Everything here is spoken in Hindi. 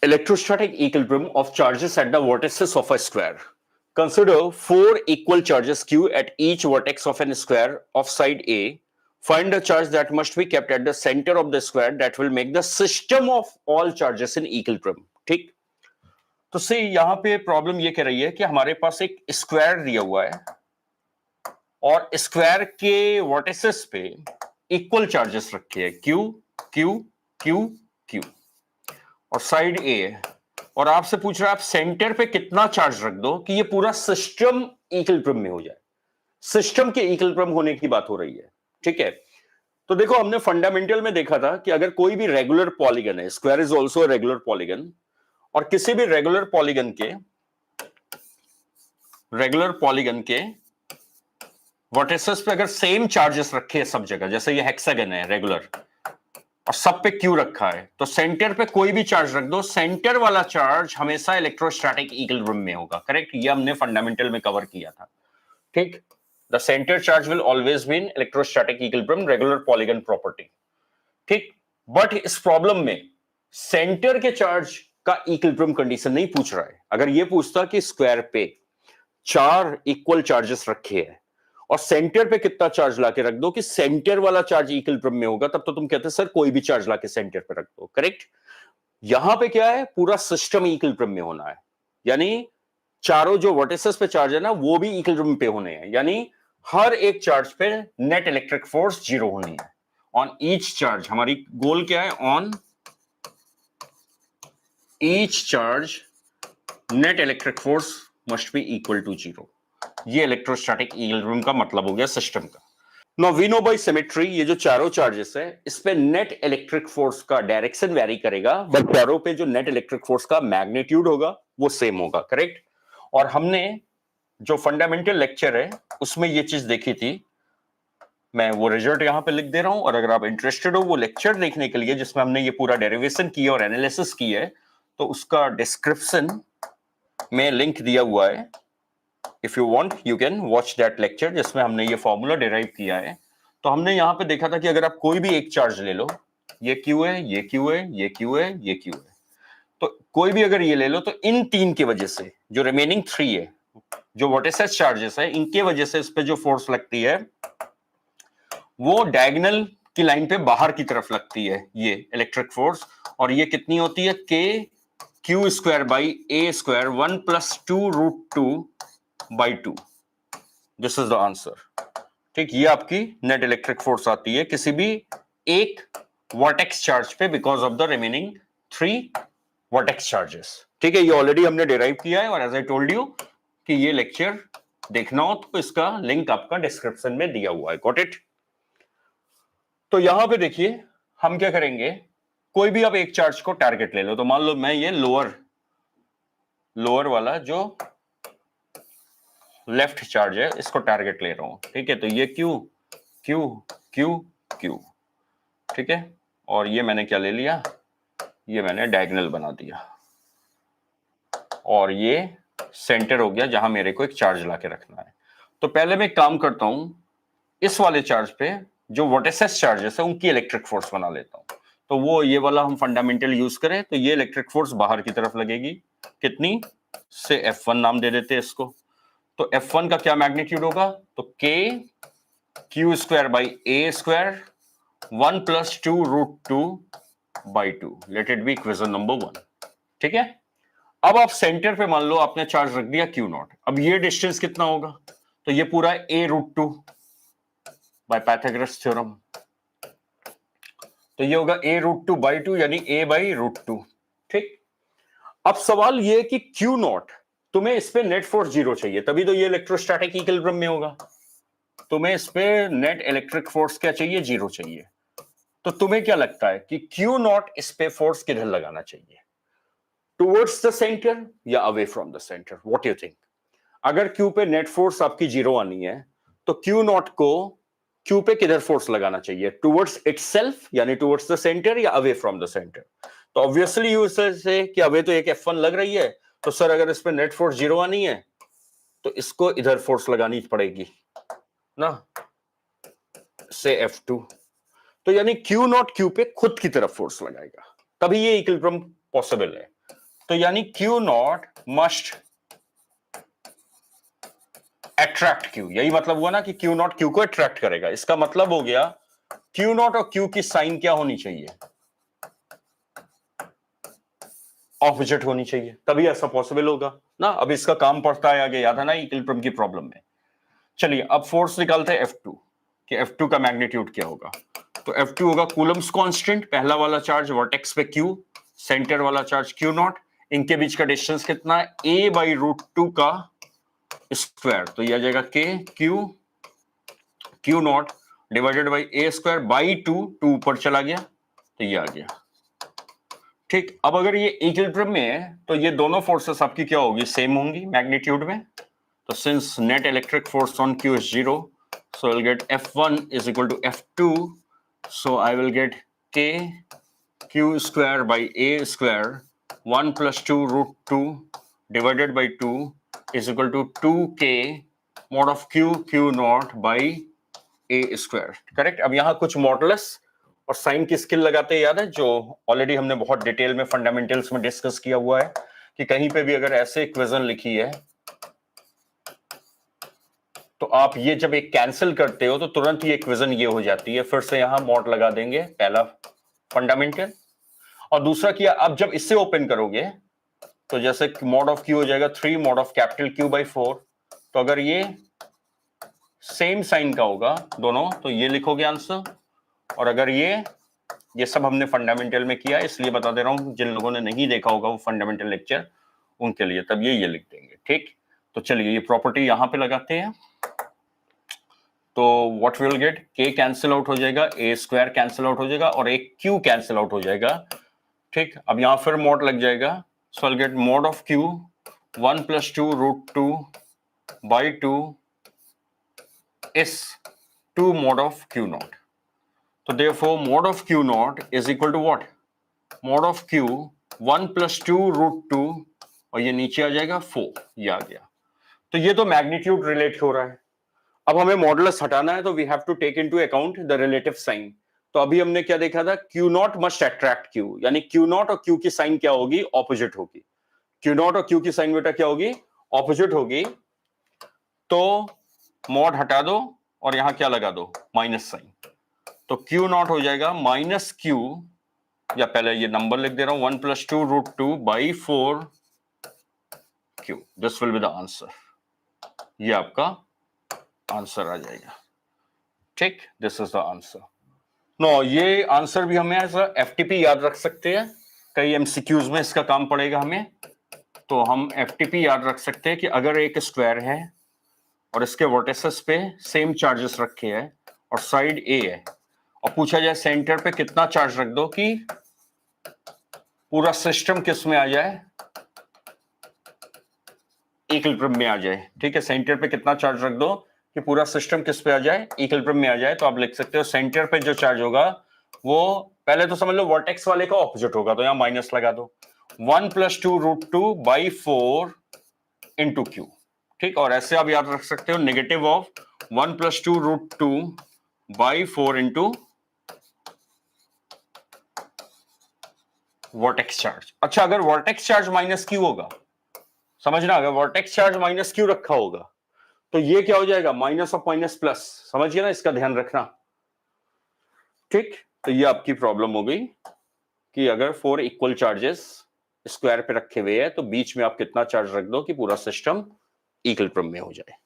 Electrostatic equilibrium of charges at the vertices of a square. Consider four equal charges q at each vertex of a square of side A. Find the charge that must be kept at the center of the square that will make the system of all charges in equilibrium. ठीक, तो से यहां पे प्रॉब्लम ये कह रही है कि हमारे पास एक स्क्वायर दिया हुआ है और स्क्वायर के वर्टिसेस पे इक्वल चार्जेस रखे हैं q q q q और साइड ए है और आपसे पूछ रहा है आप सेंटर पे कितना चार्ज रख दो कि ये पूरा सिस्टम इक्विलिब्रियम में हो जाए। सिस्टम के इक्विलिब्रियम होने की बात हो रही है, ठीक है। तो देखो हमने फंडामेंटल में देखा था कि अगर कोई भी रेगुलर पॉलीगन है, square is also regular polygon, और किसी भी रेगुलर पॉलीगन के वर्टिसेस पे अगर सेम चार्जेस रखे हैं सब जगह, जैसे ये हेक्सागन है रेगुलर और सब पे क्यू रखा है, तो सेंटर पे कोई भी चार्ज रख दो, सेंटर वाला चार्ज हमेशा इलेक्ट्रोस्टैटिक इक्विलिब्रियम में होगा। करेक्ट, ये हमने फंडामेंटल में कवर किया था। ठीक, the centre charge will always be in electrostatic equilibrium, regular polygon property. ठीक, बट इस प्रॉब्लम में सेंटर के चार्ज का इक्विलिब्रियम कंडीशन नहीं पूछ रहा है। अगर ये पूछता कि स्क्वायर पे चार इक्वल चार्जेस रखे हैं और सेंटर पे कितना चार्ज लाके रख दो कि सेंटर वाला चार्ज इक्विलिब्रियम में होगा, तब तो तुम कहते सर कोई भी चार्ज लाके सेंटर पे रख दो। करेक्ट, यहां पे क्या है, पूरा सिस्टम इक्विलिब्रियम में होना है, यानी चारों जो वर्टिसेस पे चार्ज है ना वो भी इक्विलिब्रियम पे होने हैं, यानी हर एक चार्ज पे नेट इलेक्ट्रिक फोर्स जीरो होनी है ऑन ईच चार्ज। हमारी गोल क्या है, on each charge net electric force must be equal to zero. ये इलेक्ट्रोस्टैटिक इक्विलिब्रियम का मतलब हो गया सिस्टम का। Now we know by symmetry, ये जो चारों चार्जेस है इस पे नेट इलेक्ट्रिक फोर्स का डायरेक्शन वेरी करेगा, बट चारों पे जो नेट इलेक्ट्रिक फोर्स का मैग्नीट्यूड होगा वो सेम होगा। करेक्ट, और हमने जो फंडामेंटल लेक्चर है उसमें ये चीज देखी थी, मैं वो रिजल्ट यहां पे लिख दे रहा हूं, और अगर आप इंटरेस्टेड हो वो लेक्चर देखने के लिए जिसमें हमने ये पूरा डेरिवेशन किया और एनालिसिस की है, तो उसका डिस्क्रिप्शन में लिंक दिया हुआ है। If you want you can watch that lecture जिसमें हमने ये फॉर्मूला डिराइव किया है। तो हमने यहां पे देखा था कि अगर आप कोई भी एक चार्ज ले लो, ये क्यू है, ये क्यू है, ये क्यू है, ये क्यू है, तो कोई भी अगर ये ले लो, तो इन तीन की वजह से जो रिमेनिंग थ्री है, जो वर्टिसेस चार्जेस है, इनके वजह से इस पे जो फोर्स लगती है वो डायगोनल की लाइन पे बाहर की तरफ लगती है, ये इलेक्ट्रिक फोर्स, और ये कितनी होती है, के Q square by A square 1 + 2√2/2। This is the answer. ठीक, ये आपकी नेट इलेक्ट्रिक फोर्स आती है किसी भी एक वर्टेक्स चार्ज पे because of the remaining three vertex charges. ठीक है, ये ऑलरेडी हमने डिराइव किया है, और एज आई टोल्ड यू कि ये लेक्चर देखना हो तो इसका लिंक आपका डिस्क्रिप्शन में दिया हुआ है। Got it. तो यहां पे देखिए हम क्या करेंगे, कोई भी आप एक चार्ज को टारगेट ले लो, तो मान लो मैं ये लोअर वाला जो लेफ्ट चार्ज है इसको टारगेट ले रहा हूं। ठीक है, तो ये क्यू क्यू क्यू क्यू, ठीक है, और ये मैंने क्या ले लिया, ये मैंने डायगोनल बना दिया, और ये सेंटर हो गया जहां मेरे को एक चार्ज लाके रखना है। तो पहले मैं एक काम करता हूं, इस वाले चार्ज पे जो वर्टिसेस चार्जेस है उनकी इलेक्ट्रिक फोर्स बना लेता हूं। तो वो ये वाला हम फंडामेंटल यूज करें तो ये इलेक्ट्रिक फोर्स बाहर की तरफ लगेगी, कितनी से F1 नाम दे देते हैं इसको। तो F1 का क्या मैग्नीट्यूड होगा, तो K Q square by A square 1 + 2√2/2। Let it be equation number 1। ठीक है, अब आप सेंटर पे मान लो आपने चार्ज रख दिया Q0। अब ये डिस्टेंस कितना होगा, तो ये पूरा a√2 बाय पाइथागोरस थ्योरम, तो ये होगा a√2/2 यानी a/√2। ठीक, अब सवाल ये कि Q0 तुम्हें इस पे नेट फोर्स जीरो चाहिए, तभी तो ये इलेक्ट्रोस्टैटिक इक्विलिब्रियम में होगा। तुम्हें इस पे नेट इलेक्ट्रिक फोर्स क्या चाहिए, जीरो चाहिए। तो तुम्हें क्या लगता है कि Q0 इस पे फोर्स किधर लगाना चाहिए, टुवर्ड्स द सेंटर या away from the centre? What you think? अगर Q पे नेट फोर्स आपकी जीरो आनी है तो Q0 को Q पे किधर फोर्स लगाना चाहिए, टुवर्ड्स इटसेल्फ यानी टुवर्ड्स द सेंटर या अवे फ्रॉम द सेंटर? तो ऑब्वियसली यू से कि अवे तो एक F1 लग रही है, तो सर अगर इस पे नेट फोर्स जीरो आनी है तो इसको इधर फोर्स लगानी पड़ेगी ना, से F2। तो यानी Q0 Q पे खुद की तरफ फोर्स लगाएगा, तभी ये इक्विलिब्रियम पॉसिबल है। तो यानी Q not must attract Q, यही मतलब हुआ ना कि क्यू नॉट क्यू को अट्रैक्ट करेगा। इसका मतलब हो गया क्यू नॉट और क्यू की साइन क्या होनी चाहिए, ऑपोजिट होनी चाहिए, तभी ऐसा पॉसिबल होगा ना। अब इसका काम पड़ता है आगे, याद है ना इक्विलिब्रियम की प्रॉब्लम में। चलिए अब फोर्स निकालते हैं F2 कि F2 का मैग्नीट्यूड क्या होगा। तो F2 होगा कूलम्स कांस्टेंट, पहला वाला चार्ज वर्टेक्स पे Q, सेंटर वाला चार्ज Q नॉट, इनके बीच का डिस्टेंस कितना है a/√2 का स्क्वायर, तो ये आ जाएगा K Q not divided by a²/2, 2 ऊपर चला गया तो ये आ गया। ठीक, अब अगर ये इक्विलिब्रियम में है तो ये दोनों फोर्सेस आपकी क्या होगी, सेम होंगी मैग्नीट्यूड में। तो since net electric force on Q is 0, so I'll get F1 is equal to F2, so I will get K Q square by A square 1 plus 2√2 divided by 2 is equal to 2K mod of Q naught by A square। Correct. अब यहाँ कुछ मॉडुलस और साइन की स्किल लगाते हैं, याद है, जो ऑलरेडी हमने बहुत डिटेल में फंडामेंटल्स में डिस्कस किया हुआ है कि कहीं पे भी अगर ऐसे इक्वेशन लिखी है तो आप ये जब एक कैंसिल करते हो तो तुरंत ये इक्वेशन ये हो जाती है। फिर से यहां मॉड लगा देंगे, पहला फंडामेंटल। और दूसरा किया, अब जब इससे ओपन करोगे तो जैसे मॉड ऑफ क्यू हो जाएगा 3 मॉड ऑफ कैपिटल Q/4। तो अगर ये सेम साइन का होगा दोनों तो ये लिखोगे आंसर, और अगर ये सब हमने फंडामेंटल में किया, इसलिए बता दे रहा हूं जिन लोगों ने नहीं देखा होगा वो फंडामेंटल लेक्चर, उनके लिए तब ये लिख देंगे। ठीक, तो चलिए ये प्रॉपर्टी यहां पे लगाते हैं। तो what will get, K cancel out हो जाएगा, A² कैंसिल आउट हो जाएगा और एक Q कैंसिल आउट हो जाएगा। ठीक, अब यहां फिर मॉड लग जाएगा, so I get mod of Q 1 + 2√2/2 is 2 mod of Q naught। तो therefore mod of Q naught is equal to what, mod of Q 1 + 2√2 और ये नीचे आ जाएगा 4, ये आ गया। तो ये तो मैग्नीट्यूड रिलेट हो रहा है। अब हमें मॉडुलस हटाना है तो we have to take into account the relative sign. तो अभी हमने क्या देखा था, Q not must attract Q, यानी Q नॉट और Q की साइन क्या होगी, ऑपोजिट होगी। Q नॉट और Q की साइन बेटा क्या होगी, ऑपोजिट होगी। तो मॉड हटा दो और यहां क्या लगा दो, माइनस साइन। तो Q नॉट हो जाएगा -Q, या पहले ये नंबर लिख दे रहा हूं 1 + 2√2/4 Q। This will be the answer, ये आपका आंसर आ जाएगा। ठीक, this is the answer. No, ये आंसर भी हमें एज FTP याद रख सकते हैं, कई MCQs में इसका काम पड़ेगा हमें। तो हम FTP याद रख सकते हैं कि अगर एक स्क्वायर है और इसके वर्टिसेस पे सेम चार्जेस रखे हैं और साइड A है और पूछा जाए सेंटर पे कितना चार्ज रख दो कि पूरा सिस्टम किस में आ जाए, इक्विलिब्रियम में आ जाए। ठीक है, सेंटर पे कितना चार्ज रख दो कि पूरा सिस्टम किस पे आ जाए, इक्विलिब्रियम में आ जाए। तो आप लिख सकते हो सेंटर पे जो चार्ज होगा वो पहले तो समझ लो वर्टेक्स वाले का ऑपोजिट होगा, तो यहां माइनस लगा दो, 1 + 2√2/4 × Q। ठीक, और ऐसे आप याद रख सकते हो नेगेटिव ऑफ 1 + 2√2/4 × वर्टेक्स चार्ज। अच्छा, अगर वर्टेक्स चार्ज -Q होगा, समझना, अगर वर्टेक्स चार्ज -Q रखा होगा तो ये क्या हो जाएगा, माइनस ऑफ माइनस प्लस। समझिए ना, इसका ध्यान रखना। ठीक, तो ये आपकी प्रॉब्लम हो गई कि अगर 4 इक्वल चार्जेस स्क्वायर पे रखे हुए हैं तो बीच में आप कितना चार्ज रख दो कि पूरा सिस्टम इक्विलिब्रियम में हो जाए।